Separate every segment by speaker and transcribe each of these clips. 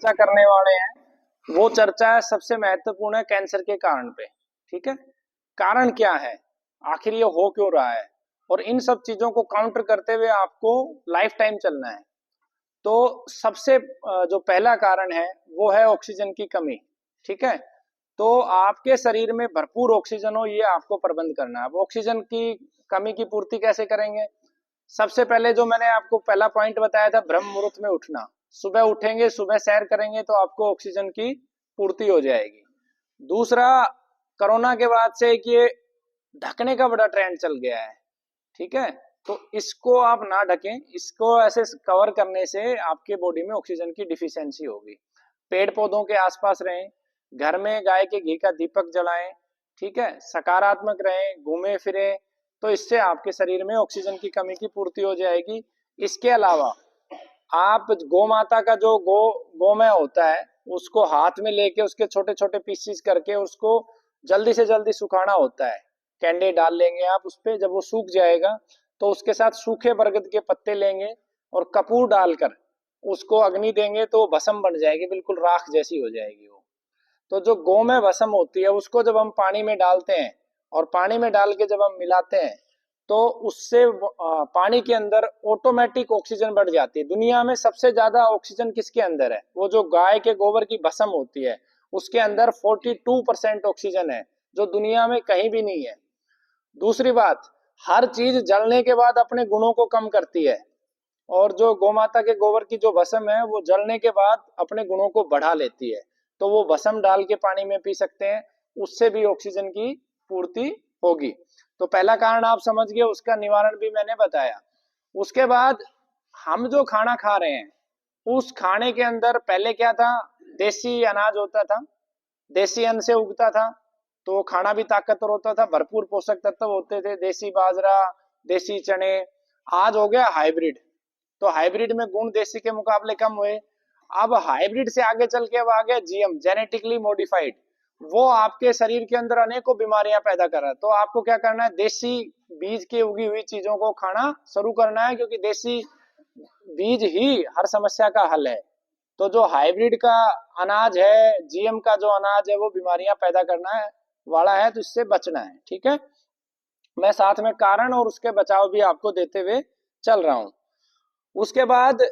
Speaker 1: चर्चा करने वाले हैं वो चर्चा है सबसे महत्वपूर्ण है कैंसर के कारण पे। ठीक है, कारण क्या है, आखिर ये हो क्यों रहा है, और इन सब चीजों को काउंटर करते हुए आपको लाइफ टाइम चलना है। तो सबसे जो पहला कारण है वो है ऑक्सीजन की कमी। ठीक है, तो आपके शरीर में भरपूर ऑक्सीजन हो ये आपको प्रबंध करना है। अब ऑक्सीजन की कमी की पूर्ति कैसे करेंगे? सबसे पहले जो मैंने आपको पहला पॉइंट बताया था, ब्रह्म मुहूर्त में उठना। सुबह उठेंगे, सुबह सैर करेंगे तो आपको ऑक्सीजन की पूर्ति हो जाएगी। दूसरा, कोरोना के बाद से कि ये ढकने का बड़ा ट्रेंड चल गया है। ठीक है, तो इसको आप ना ढकें, इसको ऐसे कवर करने से आपके बॉडी में ऑक्सीजन की डिफिशियंसी होगी। पेड़ पौधों के आसपास रहें, घर में गाय के घी का दीपक जलाएं। ठीक है, सकारात्मक रहें, घूमे फिरे, तो इससे आपके शरीर में ऑक्सीजन की कमी की पूर्ति हो जाएगी। इसके अलावा आप गौ माता का जो गोमय होता है उसको हाथ में लेके उसके छोटे छोटे पीसीस करके उसको जल्दी से जल्दी सुखाना होता है। कैंडे डाल लेंगे आप उस पे, जब वो सूख जाएगा तो उसके साथ सूखे बरगद के पत्ते लेंगे और कपूर डालकर उसको अग्नि देंगे तो भस्म बन जाएगी, बिल्कुल राख जैसी हो जाएगी वो। तो जो गोमय भस्म होती है उसको जब हम पानी में डालते हैं और पानी में डाल के जब हम मिलाते हैं तो उससे पानी के अंदर ऑटोमेटिक ऑक्सीजन बढ़ जाती है। दुनिया में सबसे ज्यादा ऑक्सीजन किसके अंदर है? वो जो गाय के गोबर की भस्म होती है उसके अंदर 42% ऑक्सीजन है, जो दुनिया में कहीं भी नहीं है। दूसरी बात, हर चीज जलने के बाद अपने गुणों को कम करती है, और जो गोमाता के गोबर की जो भस्म है वो जलने के बाद अपने गुणों को बढ़ा लेती है। तो वो भस्म डाल के पानी में पी सकते हैं, उससे भी ऑक्सीजन की पूर्ति होगी। तो पहला कारण आप समझ गए, उसका निवारण भी मैंने बताया। उसके बाद हम जो खाना खा रहे हैं उस खाने के अंदर पहले क्या था? देसी अनाज होता था, देसी अन्न से उगता था, तो खाना भी ताकतवर होता था, भरपूर पोषक तत्व होते थे, देसी बाजरा, देसी चने। आज हो गया हाइब्रिड, तो हाइब्रिड में गुण देसी के मुकाबले कम हुए। अब हाइब्रिड से आगे चल के अब आ गया जीएम, जेनेटिकली मॉडिफाइड। वो आपके शरीर के अंदर अनेकों बीमारियां पैदा कर रहा है। तो आपको क्या करना है? देसी बीज की उगी हुई चीजों को खाना शुरू करना है, क्योंकि देसी बीज ही हर समस्या का हल है। तो जो हाइब्रिड का अनाज है, जीएम का जो अनाज है, वो बीमारियां पैदा करना है वाला है, तो इससे बचना है। ठीक है, मैं साथ में कारण और उसके बचाव भी आपको देते हुए चल रहा हूं। उसके बाद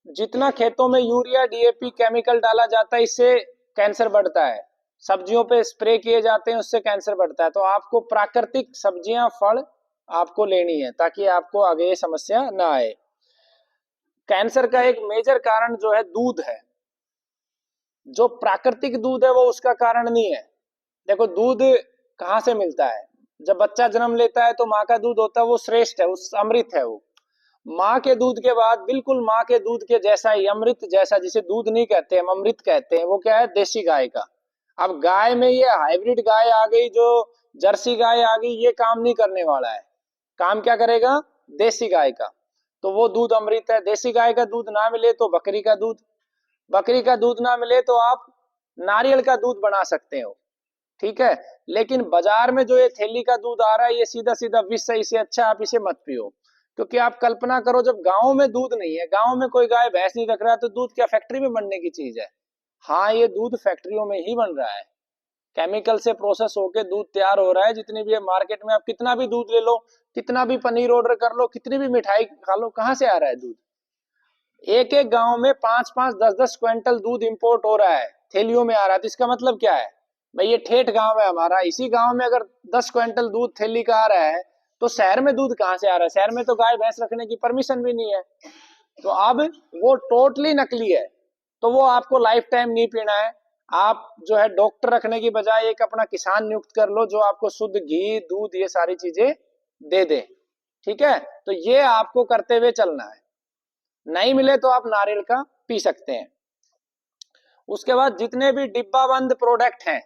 Speaker 1: जितना खेतों में यूरिया डीएपी केमिकल डाला जाता है इससे कैंसर बढ़ता है। सब्जियों पे स्प्रे किए जाते हैं उससे कैंसर बढ़ता है। तो आपको प्राकृतिक सब्जियां फल आपको लेनी है ताकि आपको आगे ये समस्या ना आए। कैंसर का एक मेजर कारण जो है दूध है। जो प्राकृतिक दूध है वो उसका कारण नहीं है। देखो, दूध कहाँ से मिलता है? जब बच्चा जन्म लेता है तो माँ का दूध होता है, वो श्रेष्ठ है, उस अमृत है वो। माँ के दूध के बाद बिल्कुल माँ के दूध के जैसा ही अमृत जैसा, जिसे दूध नहीं कहते हम अमृत कहते हैं, वो क्या है? देसी गाय का। अब गाय में ये हाइब्रिड गाय आ गई, जो जर्सी गाय आ गई, ये काम नहीं करने वाला है। काम क्या करेगा? देसी गाय का। तो वो दूध अमृत है। देसी गाय का दूध ना मिले तो बकरी का दूध, बकरी का दूध ना मिले तो आप नारियल का दूध बना सकते हो। ठीक है, लेकिन बाजार में जो ये थैली का दूध आ रहा है ये सीधा सीधा विष है, इसे अच्छा आप इसे मत पियो। क्योंकि आप कल्पना करो, जब गांव में दूध नहीं है, गांव में कोई गाय भैंस नहीं रख रहा है, तो दूध क्या फैक्ट्री में बनने की चीज है? हाँ, ये दूध फैक्ट्रियों में ही बन रहा है, केमिकल से प्रोसेस होके दूध तैयार हो रहा है। जितनी भी है मार्केट में, आप कितना भी दूध ले लो, कितना भी पनीर ऑर्डर कर लो, कितनी भी मिठाई खा लो, कहाँ से आ रहा है दूध? एक एक गांव में 5-5 10-10 क्विंटल दूध इंपोर्ट हो रहा है, थैलियों में आ रहा है। तो इसका मतलब क्या है भाई? ये ठेठ गांव है हमारा, इसी गांव में अगर 10 क्विंटल दूध थैली का आ रहा है तो शहर में दूध कहाँ से आ रहा है? शहर में तो गाय भैंस रखने की परमिशन भी नहीं है। तो अब वो टोटली नकली है, तो वो आपको लाइफ टाइम नहीं पीना है। आप जो है डॉक्टर रखने की बजाय एक अपना किसान नियुक्त कर लो जो आपको शुद्ध घी दूध ये सारी चीजें दे दे। ठीक है, तो ये आपको करते हुए चलना है। नहीं मिले तो आप नारियल का पी सकते हैं। उसके बाद जितने भी डिब्बा बंद प्रोडक्ट हैं,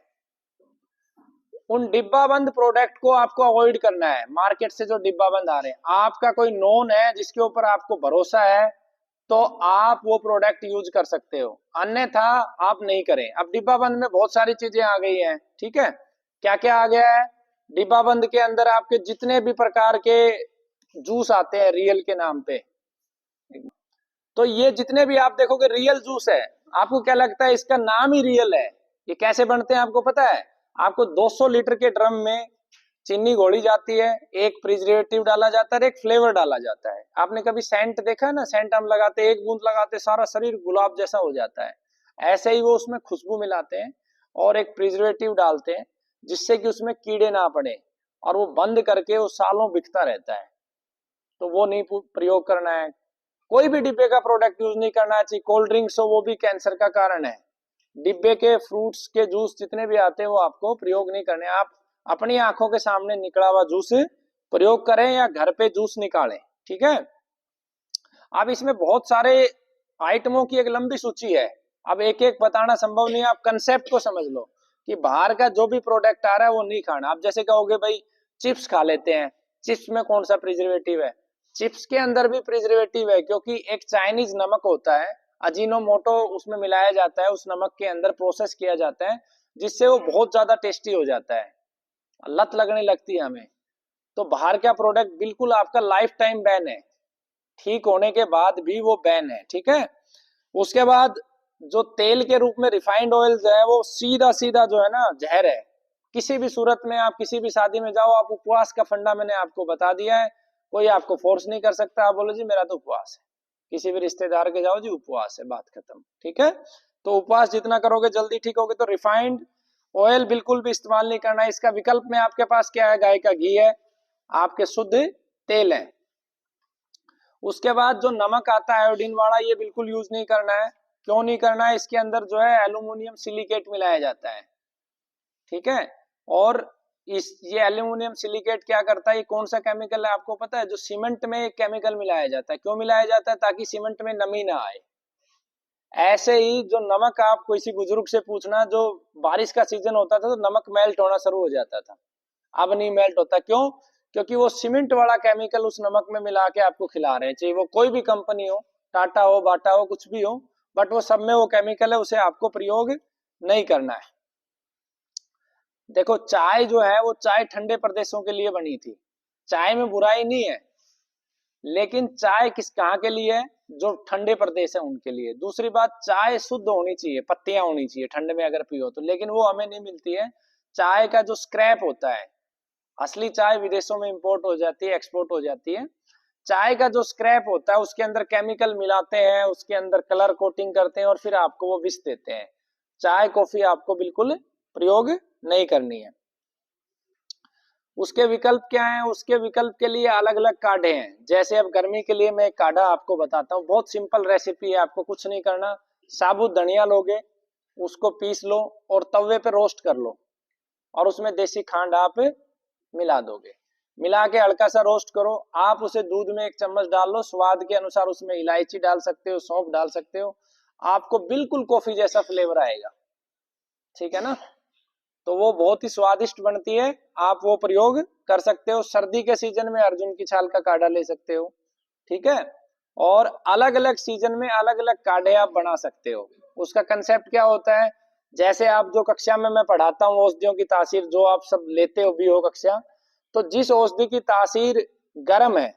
Speaker 1: उन डिब्बा बंद प्रोडक्ट को आपको अवॉइड करना है। मार्केट से जो डिब्बा बंद आ रहे हैं, आपका कोई नोन है जिसके ऊपर आपको भरोसा है तो आप वो प्रोडक्ट यूज कर सकते हो, अन्यथा आप नहीं करें। अब डिब्बा बंद में बहुत सारी चीजें आ गई हैं। ठीक है, क्या क्या आ गया है? डिब्बा बंद के अंदर आपके जितने भी प्रकार के जूस आते हैं रियल के नाम पे, तो ये जितने भी आप देखोगे रियल जूस है, आपको क्या लगता है इसका नाम ही रियल है? ये कैसे बनते हैं आपको पता है? आपको 200 लीटर के ड्रम में चीनी घोली जाती है, एक प्रिजर्वेटिव डाला जाता है, एक फ्लेवर डाला जाता है। आपने कभी सेंट देखा है ना? सेंट हम लगाते हैं, एक बूंद लगाते सारा शरीर गुलाब जैसा हो जाता है। ऐसे ही वो उसमें खुशबू मिलाते हैं और एक प्रिजर्वेटिव डालते हैं जिससे कि उसमें कीड़े ना पड़े, और वो बंद करके वो सालों बिकता रहता है। तो वो नहीं प्रयोग करना है। कोई भी डिब्बे का प्रोडक्ट यूज नहीं करना चाहिए। कोल्ड ड्रिंक्स हो वो भी कैंसर का कारण है। डिब्बे के फ्रूट्स के जूस जितने भी आते हैं वो आपको प्रयोग नहीं करने। आप अपनी आंखों के सामने निकला हुआ जूस प्रयोग करें या घर पे जूस निकालें, ठीक है। अब इसमें बहुत सारे आइटमों की एक लंबी सूची है, अब एक एक बताना संभव नहीं है। आप कंसेप्ट को समझ लो कि बाहर का जो भी प्रोडक्ट आ रहा है वो नहीं खाना। आप जैसे कहोगे भाई चिप्स खा लेते हैं, चिप्स में कौन सा प्रिजर्वेटिव है? चिप्स के अंदर भी प्रिजर्वेटिव है, क्योंकि एक चाइनीज नमक होता है, अजीनोमोटो उसमें मिलाया जाता है, उस नमक के अंदर प्रोसेस किया जाता है जिससे वो बहुत ज्यादा टेस्टी हो जाता है, लत लगने लगती है हमें। तो बाहर का प्रोडक्ट बिल्कुल आपका लाइफ टाइम बैन है, ठीक होने के बाद भी वो बैन है, ठीक है। उसके बाद जो तेल के रूप में रिफाइंड ऑयल जो है वो सीधा सीधा जो है ना जहर है। किसी भी सूरत में आप किसी भी शादी में जाओ, आप उपवास का फंडा मैंने आपको बता दिया है, कोई आपको फोर्स नहीं कर सकता। आप बोलो जी मेरा तो उपवास है, किसी भी रिश्तेदार के जाओ जी उपवास है, बात खत्म, ठीक है। तो उपवास जितना करोगे जल्दी ठीक होगे। तो रिफाइंड ऑयल बिल्कुल भी इस्तेमाल नहीं करना है। इसका विकल्प में आपके पास क्या है? गाय का घी है, आपके शुद्ध तेल है। उसके बाद जो नमक आता है आयोडीन वाला, ये बिल्कुल यूज नहीं करना है। क्यों नहीं करना है? इसके अंदर जो है एल्यूमिनियम सिलिकेट मिलाया जाता है, ठीक है। और ये एल्यूमिनियम सिलिकेट क्या करता है? ये कौन सा केमिकल है आपको पता है? जो सीमेंट में एक केमिकल मिलाया जाता है। क्यों मिलाया जाता है? ताकि सीमेंट में नमी ना आए। ऐसे ही जो नमक, आप किसी बुजुर्ग से पूछना, जो बारिश का सीजन होता था तो नमक मेल्ट होना शुरू हो जाता था, अब नहीं मेल्ट होता। क्यों? क्योंकि वो सीमेंट वाला केमिकल उस नमक में मिला के आपको खिला रहे हैं। चाहे वो कोई भी कंपनी हो, टाटा हो, बाटा हो, कुछ भी हो, बट वो सब में वो केमिकल है, उसे आपको प्रयोग नहीं करना है। देखो चाय जो है वो चाय ठंडे प्रदेशों के लिए बनी थी, चाय में बुराई नहीं है, लेकिन चाय किस कहाँ के लिए है? जो ठंडे प्रदेश है उनके लिए। दूसरी बात, चाय शुद्ध होनी चाहिए, पत्तियां होनी चाहिए ठंड में अगर पियो तो, लेकिन वो हमें नहीं मिलती है। चाय का जो स्क्रैप होता है, असली चाय विदेशों में इंपोर्ट हो जाती है, एक्सपोर्ट हो जाती है। चाय का जो स्क्रैप होता है उसके अंदर केमिकल मिलाते हैं, उसके अंदर कलर कोटिंग करते हैं और फिर आपको वो विष देते हैं। चाय कॉफी आपको बिल्कुल प्रयोग नहीं करनी है। उसके विकल्प क्या है? उसके विकल्प के लिए अलग अलग काढ़े हैं। जैसे अब गर्मी के लिए मैं एक काढ़ा आपको बताता हूँ, बहुत सिंपल रेसिपी है, आपको कुछ नहीं करना। साबुत धनिया लोगे, उसको पीस लो और तवे पे रोस्ट कर लो, और उसमें देसी खांड आप मिला दोगे। मिला के हल्का सा रोस्ट करो, आप उसे दूध में 1 चम्मच डाल लो, स्वाद के अनुसार उसमें इलायची डाल सकते हो, सौंफ डाल सकते हो, आपको बिल्कुल कॉफी जैसा फ्लेवर आएगा, ठीक है ना। तो वो बहुत ही स्वादिष्ट बनती है, आप वो प्रयोग कर सकते हो। सर्दी के सीजन में अर्जुन की छाल का काढ़ा ले सकते हो, ठीक है। और अलग अलग सीजन में अलग अलग काढ़े आप बना सकते हो। उसका कंसेप्ट क्या होता है? जैसे आप जो कक्षा में मैं पढ़ाता हूँ औषधियों की तासीर, जो आप सब लेते हो भी हो कक्षा, तो जिस औषधि की तासीर गर्म है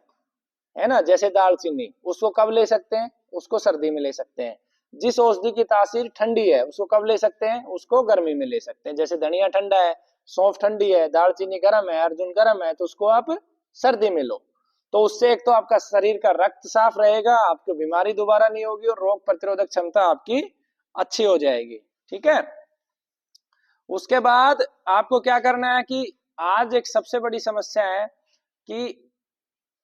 Speaker 1: ना, जैसे दालचीनी, उसको कब ले सकते हैं? उसको सर्दी में ले सकते हैं। जिस औषधि की तासीर ठंडी है उसको कब ले सकते हैं? उसको गर्मी में ले सकते हैं। जैसे धनिया ठंडा है, सौंफ ठंडी है, दालचीनी गर्म है, अर्जुन गर्म है, तो उसको आप सर्दी में लो। तो उससे एक तो आपका शरीर का रक्त साफ रहेगा, आपको बीमारी दोबारा नहीं होगी और रोग प्रतिरोधक क्षमता आपकी अच्छी हो जाएगी, ठीक है। उसके बाद आपको क्या करना है कि आज एक सबसे बड़ी समस्या है कि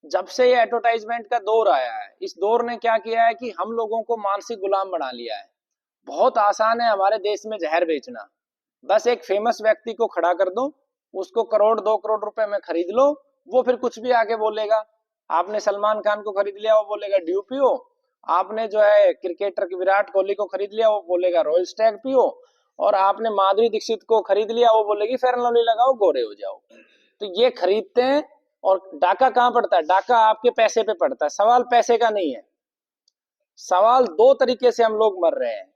Speaker 1: जब से ये एडवर्टाइजमेंट का दौर आया है, इस दौर ने क्या किया है कि हम लोगों को मानसिक गुलाम बना लिया है। बहुत आसान है हमारे देश में जहर बेचना। बस एक फेमस व्यक्ति को खड़ा कर दो, उसको करोड़ 2 करोड़ रुपए में खरीद लो, वो फिर कुछ भी आके बोलेगा। आपने सलमान खान को खरीद लिया, वो बोलेगा ड्यू पियो। आपने जो है क्रिकेटर विराट कोहली को खरीद लिया, वो बोलेगा रॉयल स्टैग पियो। और आपने माधुरी दीक्षित को खरीद लिया, वो बोलेगी फेयर एंड लवली लगाओ गोरे हो जाओ। तो ये खरीदते हैं। और डाका कहाँ पड़ता है? डाका आपके पैसे पे पड़ता है। सवाल पैसे का नहीं है, सवाल 2 तरीके से हम लोग मर रहे हैं।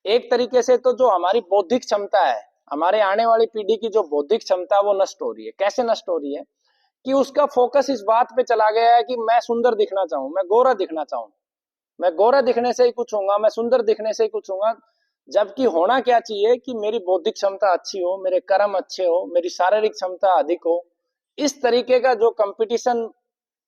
Speaker 1: एक तरीके से तो जो हमारी बौद्धिक क्षमता है, हमारे आने वाली पीढ़ी की जो बौद्धिक क्षमता है वो नष्ट हो रही है। कैसे नष्ट हो रही है? कि उसका फोकस इस बात पे चला गया है कि मैं सुंदर दिखना चाहूं, मैं गोरा दिखना चाहूं, मैं गोरा दिखने से ही कुछ होऊंगा, मैं सुंदर दिखने से ही कुछ होऊंगा। जबकि होना क्या चाहिए कि मेरी बौद्धिक क्षमता अच्छी हो, मेरे कर्म अच्छे हो, मेरी शारीरिक क्षमता अधिक हो। इस तरीके का जो कंपटीशन,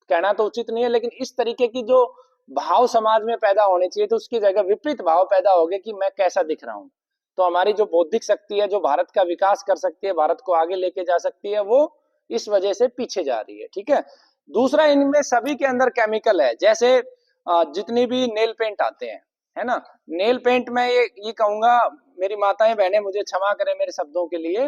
Speaker 1: कहना तो उचित नहीं है, लेकिन इस तरीके की जो भाव समाज में पैदा होने चाहिए, तो उसकी जगह विपरीत भाव पैदा हो गए कि मैं कैसा दिख रहा हूँ। तो हमारी जो बौद्धिक शक्ति है, जो भारत का विकास कर सकती है, भारत को आगे लेके जा सकती है, वो इस वजह से पीछे जा रही है। ठीक है। दूसरा, इनमें सभी के अंदर केमिकल है। जैसे जितनी भी नेल पेंट आते हैं, है ना, नेल पेंट में ये कहूंगा, मेरी माताएं बहनें मुझे क्षमा करें मेरे शब्दों के लिए,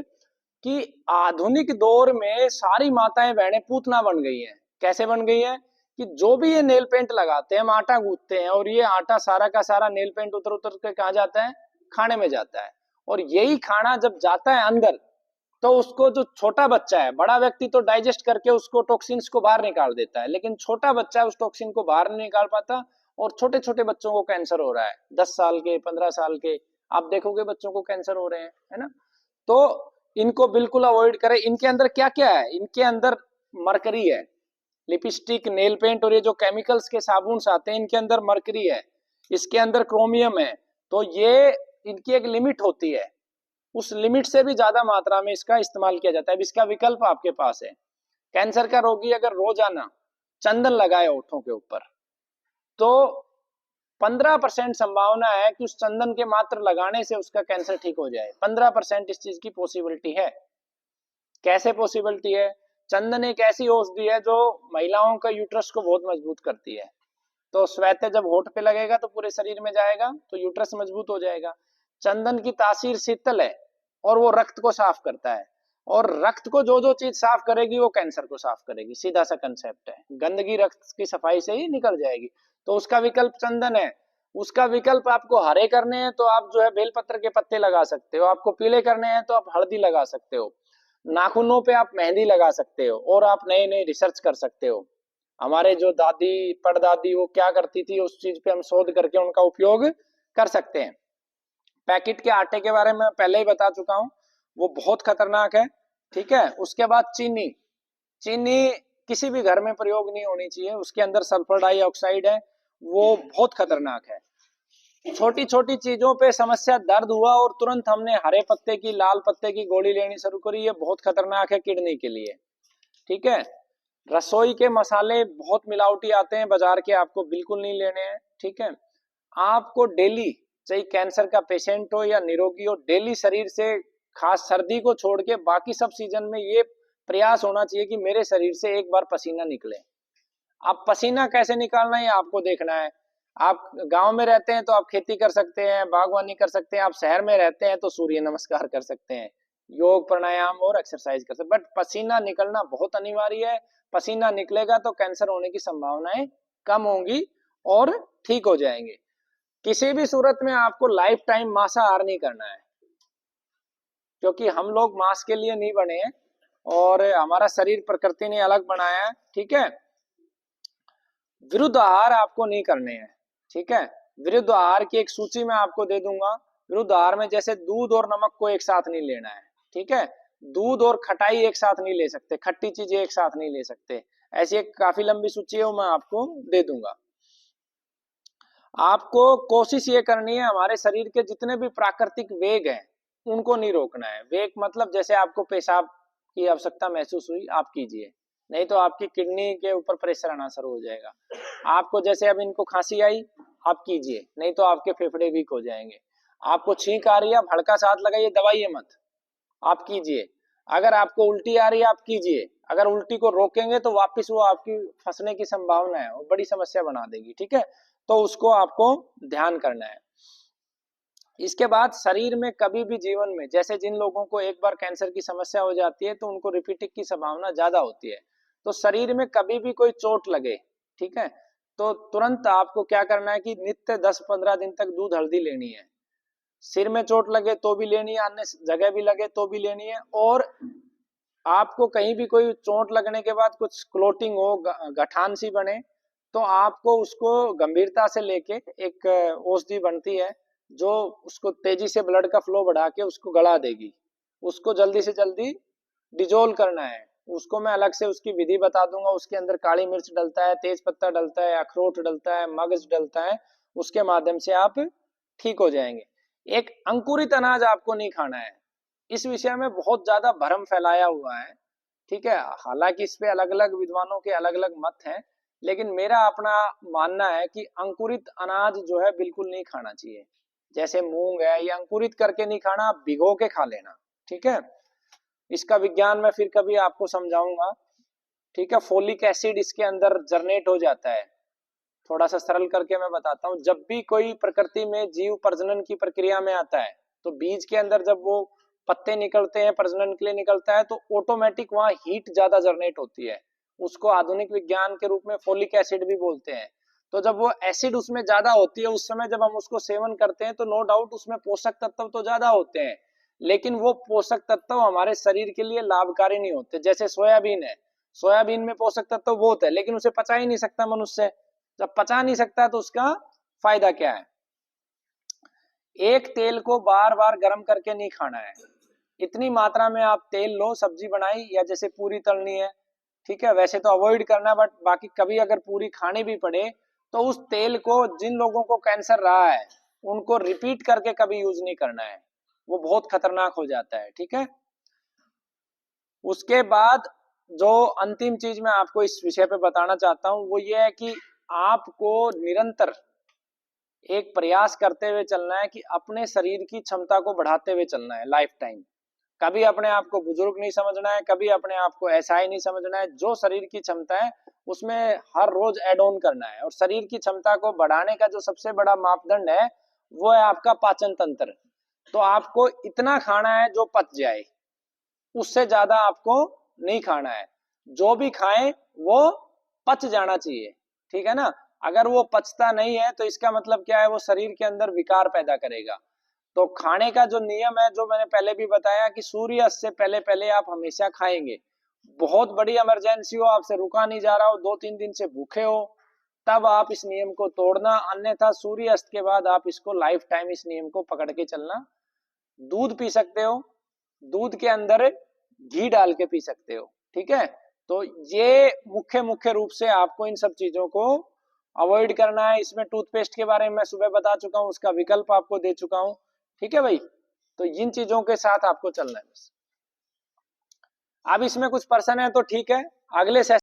Speaker 1: कि आधुनिक दौर में सारी माताएं बहनें पूतना बन गई हैं। कैसे बन गई है कि जो भी ये नेल पेंट लगाते हैं, हम आटा गूंथते हैं, और ये आटा सारा का सारा नेल पेंट उतर उतर के कहाँ जाता है, खाने में जाता है। और यही खाना जब जाता है अंदर, तो उसको जो छोटा बच्चा है, बड़ा व्यक्ति तो डाइजेस्ट करके उसको टॉक्सिन्स को बाहर निकाल देता है, लेकिन छोटा बच्चा उस टॉक्सिन को बाहर नहीं निकाल पाता, और छोटे छोटे बच्चों को कैंसर हो रहा है। 10 साल के, 15 साल के, आप देखोगे बच्चों को कैंसर हो रहे हैं, है ना। तो इनको बिल्कुल अवॉइड करें। इनके अंदर क्या क्या है, इनके अंदर मरकरी है। लिपस्टिक, नेल पेंट और ये जो केमिकल्स के साबुन आते हैं, इनके अंदर मरकरी है, इसके अंदर क्रोमियम है। तो ये, इनकी एक लिमिट होती है, उस लिमिट से भी ज्यादा मात्रा में इसका इस्तेमाल किया जाता है। अब इसका विकल्प आपके पास है। कैंसर का रोगी अगर रोजाना चंदन लगाए होठों के ऊपर, तो 15% संभावना है कि उस चंदन के मात्र लगाने से उसका कैंसर ठीक हो जाए। 15% इस चीज की पॉसिबिलिटी है। कैसे पॉसिबिलिटी है? चंदन एक ऐसी औषधि है जो महिलाओं का यूट्रस को बहुत मजबूत करती है। तो श्वेत जब होठ पे लगेगा तो पूरे शरीर में जाएगा, तो यूट्रस मजबूत हो जाएगा। चंदन की तासीर शीतल है, और वो रक्त को साफ करता है, और रक्त को जो जो चीज साफ करेगी वो कैंसर को साफ करेगी। सीधा सा कंसेप्ट है, गंदगी रक्त की सफाई से ही निकल जाएगी। तो उसका विकल्प चंदन है। उसका विकल्प आपको हरे करने हैं तो आप जो है बेलपत्र के पत्ते लगा सकते हो, आपको पीले करने हैं तो आप हल्दी लगा सकते हो, नाखूनों पे आप मेहंदी लगा सकते हो, और आप नए नए रिसर्च कर सकते हो। हमारे जो दादी परदादी वो क्या करती थी, उस चीज पे हम शोध करके उनका उपयोग कर सकते हैं। पैकेट के आटे के बारे में पहले ही बता चुका हूं, वो बहुत खतरनाक है। ठीक है। उसके बाद चीनी, चीनी किसी भी घर में प्रयोग नहीं होनी चाहिए, उसके अंदर सल्फर डाइऑक्साइड है, वो बहुत खतरनाक है। छोटी छोटी चीजों पे समस्या, दर्द हुआ और तुरंत हमने हरे पत्ते की, लाल पत्ते की गोली लेनी शुरू करी, ये बहुत खतरनाक है किडनी के लिए। ठीक है। रसोई के मसाले बहुत मिलावटी आते हैं बाजार के, आपको बिल्कुल नहीं लेने हैं। ठीक है। आपको डेली, चाहे कैंसर का पेशेंट हो या निरोगी हो, डेली शरीर से, खास सर्दी को छोड़ के बाकी सब सीजन में ये प्रयास होना चाहिए कि मेरे शरीर से एक बार पसीना निकले। अब पसीना कैसे निकालना है आपको देखना है। आप गांव में रहते हैं तो आप खेती कर सकते हैं, बागवानी कर सकते हैं। आप शहर में रहते हैं तो सूर्य नमस्कार कर सकते हैं, योग प्राणायाम और एक्सरसाइज कर सकते हैं। बट पसीना निकलना बहुत अनिवार्य है। पसीना निकलेगा तो कैंसर होने की संभावनाएं कम होंगी और ठीक हो जाएंगे। किसी भी सूरत में आपको लाइफ टाइम मांसाहार नहीं करना है, क्योंकि हम लोग मांस के लिए नहीं बने हैं, और हमारा शरीर प्रकृति ने अलग बनाया है। ठीक है। विरुद्ध आहार आपको नहीं करने हैं। ठीक है। विरुद्ध आहार की एक सूची मैं आपको दे दूंगा। विरुद्ध आहार में जैसे दूध और नमक को एक साथ नहीं लेना है। ठीक है। दूध और खटाई एक साथ नहीं ले सकते, खट्टी चीजें एक साथ नहीं ले सकते। ऐसी एक काफी लंबी सूची है, वो मैं आपको दे दूंगा। आपको कोशिश ये करनी है, हमारे शरीर के जितने भी प्राकृतिक वेग हैं उनको नहीं रोकना है। वेग मतलब जैसे आपको पेशाब की आवश्यकता महसूस हुई, आप कीजिए, नहीं तो आपकी किडनी के ऊपर प्रेशर आना शुरू हो जाएगा। आपको जैसे अब इनको खांसी आई, आप कीजिए, नहीं तो आपके फेफड़े वीक हो जाएंगे। आपको छींक आ रही है, हल्का सा हाथ लगाइए, दबाइए मत, आप कीजिए। अगर आपको उल्टी आ रही है, आप कीजिए। अगर उल्टी को रोकेंगे तो वापस वो आपकी फंसने की संभावना है, वो बड़ी समस्या बना देगी। ठीक है। तो उसको आपको ध्यान करना है। इसके बाद शरीर में कभी भी जीवन में, जैसे जिन लोगों को एक बार कैंसर की समस्या हो जाती है तो उनको रिपीटिंग की संभावना ज्यादा होती है। तो शरीर में कभी भी कोई चोट लगे, ठीक है, तो तुरंत आपको क्या करना है कि नित्य 10-15 दिन तक दूध हल्दी लेनी है। सिर में चोट लगे तो भी लेनी है, अन्य जगह भी लगे तो भी लेनी है। और आपको कहीं भी कोई चोट लगने के बाद कुछ क्लोटिंग हो, गठान सी बने, तो आपको उसको गंभीरता से लेके, एक औषधि बनती है जो उसको तेजी से ब्लड का फ्लो बढ़ा के उसको गला देगी, उसको जल्दी से जल्दी डिजोल्व करना है। उसको मैं अलग से उसकी विधि बता दूंगा। उसके अंदर काली मिर्च डलता है, तेज पत्ता डलता है, अखरोट डलता है, मगज डलता है, उसके माध्यम से आप ठीक हो जाएंगे। एक अंकुरित अनाज आपको नहीं खाना है। इस विषय में बहुत ज्यादा भ्रम फैलाया हुआ है, ठीक है। हालांकि इस पे अलग अलग विद्वानों के अलग अलग मत हैं, लेकिन मेरा अपना मानना है कि अंकुरित अनाज जो है बिल्कुल नहीं खाना चाहिए। जैसे मूंग है, ये अंकुरित करके नहीं खाना, आप भिगो के खा लेना, ठीक है। इसका विज्ञान मैं फिर कभी आपको समझाऊंगा, ठीक है। फोलिक एसिड इसके अंदर जनरेट हो जाता है। थोड़ा सा सरल करके मैं बताता हूँ। जब भी कोई प्रकृति में जीव प्रजनन की प्रक्रिया में आता है, तो बीज के अंदर जब वो पत्ते निकलते हैं, प्रजनन के लिए निकलता है, तो ऑटोमेटिक वहां हीट ज्यादा जनरेट होती है। उसको आधुनिक विज्ञान के रूप में फोलिक एसिड भी बोलते हैं। तो जब वो एसिड उसमें ज्यादा होती है, उस समय जब हम उसको सेवन करते हैं, तो नो डाउट उसमें पोषक तत्व तो ज्यादा होते हैं, लेकिन वो पोषक तत्व हमारे शरीर के लिए लाभकारी नहीं होते। जैसे सोयाबीन है, सोयाबीन में पोषक तत्व बहुत है, लेकिन उसे पचा ही नहीं सकता मनुष्य। जब पचा नहीं सकता तो उसका फायदा क्या है। एक तेल को बार बार गर्म करके नहीं खाना है। इतनी मात्रा में आप तेल लो, सब्जी बनाई या जैसे पूरी तलनी है, ठीक है, वैसे तो अवॉइड करना, बट बाकी कभी अगर पूरी खानी भी पड़े तो उस तेल को, जिन लोगों को कैंसर रहा है उनको रिपीट करके कभी यूज नहीं करना है, वो बहुत खतरनाक हो जाता है, ठीक है। उसके बाद जो अंतिम चीज मैं आपको इस विषय पे बताना चाहता हूं वो ये है कि आपको निरंतर एक प्रयास करते हुए चलना है कि अपने शरीर की क्षमता को बढ़ाते हुए चलना है लाइफ टाइम। कभी अपने आप को बुजुर्ग नहीं समझना है, कभी अपने आप को ऐसा ही नहीं समझना है। जो शरीर की क्षमता है उसमें हर रोज एड ऑन करना है। और शरीर की क्षमता को बढ़ाने का जो सबसे बड़ा मापदंड है वो है आपका पाचन तंत्र। तो आपको इतना खाना है जो पच जाए, उससे ज्यादा आपको नहीं खाना है। जो भी खाएं वो पच जाना चाहिए, ठीक है ना। अगर वो पचता नहीं है तो इसका मतलब क्या है, वो शरीर के अंदर विकार पैदा करेगा। तो खाने का जो नियम है, जो मैंने पहले भी बताया कि सूर्यास्त से पहले पहले आप हमेशा खाएंगे। बहुत बड़ी इमरजेंसी हो, आपसे रुका नहीं जा रहा हो, 2-3 दिन से भूखे हो, तब आप इस नियम को तोड़ना, अन्यथा सूर्यास्त के बाद आप इसको लाइफ टाइम इस नियम को पकड़ के चलना। दूध पी सकते हो, दूध के अंदर घी डाल के पी सकते हो, ठीक है। तो ये मुख्य मुख्य रूप से आपको इन सब चीजों को अवॉइड करना है। इसमें टूथपेस्ट के बारे में मैं सुबह बता चुका हूं, उसका विकल्प आपको दे चुका हूं, ठीक है भाई। तो इन चीजों के साथ आपको चलना है बस। अब इसमें कुछ प्रश्न है तो ठीक है, अगले सेशन